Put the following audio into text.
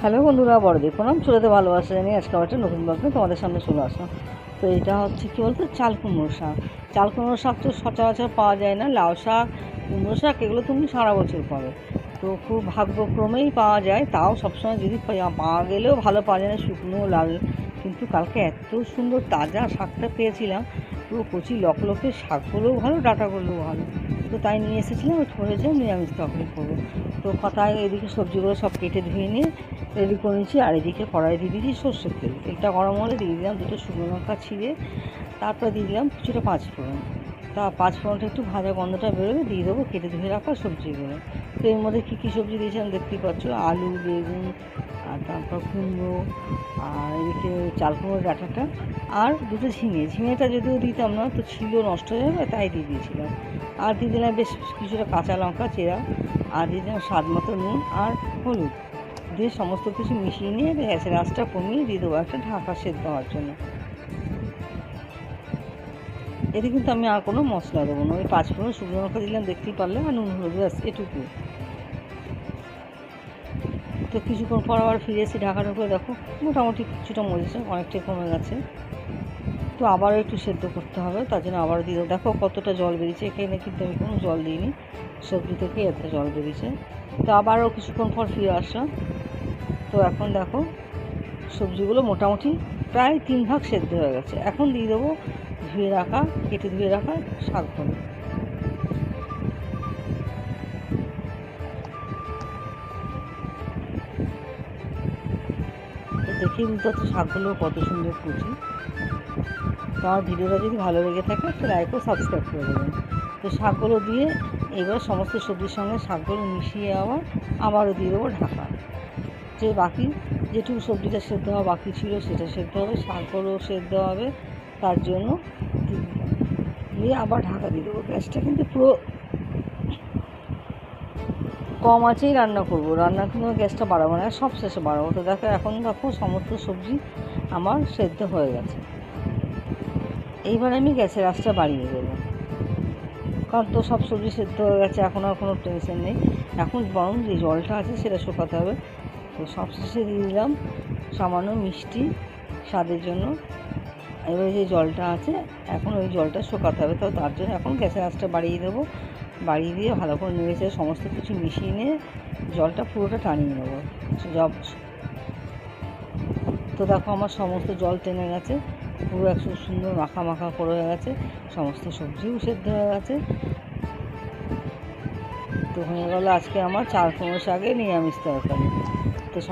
Hello বন্ধুরা, বড়দের প্রণাম, ছোটোদের ভালোবাসা জানিয়ে আজকে একটা নতুন ব্লগ নিয়ে তোমাদের সামনে চলে আসলাম। তো এটা হচ্ছে কী বলতো, চাল কুমড়ো শাক। চাল কুমড়ো শাক তো সচরাচর পাওয়া যায় না। লাউ শাক, কুমড়ো শাক এগুলো তুমি সারা বছর পাবে। তো খুব ভাগ্যক্রমেই পাওয়া যায়, তাও সবসময় যদি পাওয়া গেলেও ভালো পাওয়া যায় না, শুকনো লাল। কিন্তু কালকে এত সুন্দর তাজা শাকটা পেয়েছিলাম, পুরো কচি লকলকে, শাকগুলোও ভালো, ডাঁটাগুলোও ভালো। তো তাই নিয়ে এসেছিলাম, ভেবেছিলাম নিরামিষ তরকারি করবো। তো কথায় এদিকে সবজিগুলো সব কেটে ধুয়ে নিয়ে রেডি করে নিচ্ছি, আর এদিকে কড়াই দিয়ে দিয়েছি সর্ষের তেল। তেলটা গরম হলে দিয়ে দিলাম দুটো শুকনো লঙ্কা ছিঁড়ে, তারপরে দিয়ে দিলাম কিছুটা পাঁচফোড়ন। তা পাঁচফোড়নটা একটু ভাজা গন্ধটা বেরোলে দিয়ে দেবো কেটে ধুয়ে রাখা সবজিগুলো। তো এর মধ্যে কী কী সবজি দিয়েছিলাম দেখতেই পাচ্ছ, আলু, বেগুন, আর তারপর কুমড়ো, আর এদিকে চাল কুমড়োর ডাঁটাটা, আর দুটো ঝিঙেটা যদিও দিতাম না, তো ছিল, নষ্ট হয়ে যাবে, তাই দিয়ে দিয়েছিলাম। আর দিয়ে দিলাম বেশ কিছুটা কাঁচা লঙ্কা চেরা, আর দিয়ে দিলাম স্বাদ মতো নুন আর হলুদ। দিয়ে সমস্ত কিছু মিশিয়ে নিয়ে গ্যাসের আঁচটা কমিয়ে দিয়ে দেবো একটা ঢাকা সেদ্ধ হওয়ার জন্য। এতে কিন্তু আমি আর কোনো মশলা দেবো না, ওই পাঁচফোড়ন, শুকনো লঙ্কা দিলাম দেখতেই পারলে, আর নুন হলুদ, ব্যাস এটুকু। তো কিছুক্ষণ পর আবার ফিরে এসে ঢাকাটা করে দেখো মোটামুটি কিছুটা মরেছে, অনেকটাই কমে গেছে। তো আবারও একটু সেদ্ধ করতে হবে, তার জন্য আবারও দিয়ে দেবো। দেখো কতটা জল বেরিয়েছে, এখানে কিন্তু আমি কোনো জল দিইনি, সবজি থেকে এত জল বেরিয়েছে। তো আবারও কিছুক্ষণ পর ফিরে আসলাম। তো এখন দেখো সবজিগুলো মোটামুটি প্রায় 3 ভাগ সেদ্ধ হয়ে গেছে। এখন দিয়ে দেবো কেটে ধুয়ে রাখা শাকগুলো। তো দেখেই বুঝতে পারছি শাকগুলো কত সুন্দর কুচি। তো আমার ভিডিওটা যদি ভালো লেগে থাকে তো লাইক ও সাবস্ক্রাইব করে দেবেন। তো শাকগুলো দিয়ে এবার সমস্ত সবজির সঙ্গে শাকগুলো মিশিয়ে আবারও দিয়ে দেবো ঢাকা। যে বাকি যেটুকু সবজিটা সেদ্ধ হওয়া বাকি ছিল সেটা সেদ্ধ হবে, শাকগুলো সেদ্ধ হবে, তার জন্য দিয়ে আবার ঢাকা দিয়ে দেবো। গ্যাসটা কিন্তু পুরো কম আঁচেই রান্না করবো, রান্না কিন্তু গ্যাসটা বাড়াবো না, সব শেষে বাড়াবো। তো এখন দেখো সমস্ত সবজি আমার সেদ্ধ হয়ে গেছে। এইবার আমি গ্যাসের আঁচটা বাড়িয়ে দেবো, কারণ তো সব সবজি সেদ্ধ হয়ে গেছে, এখন আর কোনো টেনশন নেই। এখন বরং যে জলটা আছে সেটা শুকাতে হবে। তো সব শেষে দিয়ে দিলাম সামান্য মিষ্টি স্বাদের জন্য। এবারে যে জলটা আছে এখন ওই জলটা শুকাতে হবে, তো তার জন্য এখন গ্যাসের আঁচটা বাড়িয়ে দেবো। বাড়িয়ে দিয়ে ভালো করে নেড়েচেড়ে সমস্ত কিছু মিশিয়ে নিয়ে জলটা পুরোটা টানিয়ে নেবো। তো দেখো আমার সমস্ত জল টেনে গেছে, পুরো একটু সুন্দর মাখা মাখা করে হয়ে গেছে, সমস্ত সবজিও সেদ্ধ হয়ে গেছে। তো হয়ে গেলো আজকে আমার চাল কুমড়ো শাকের নিরামিষ তরকারি।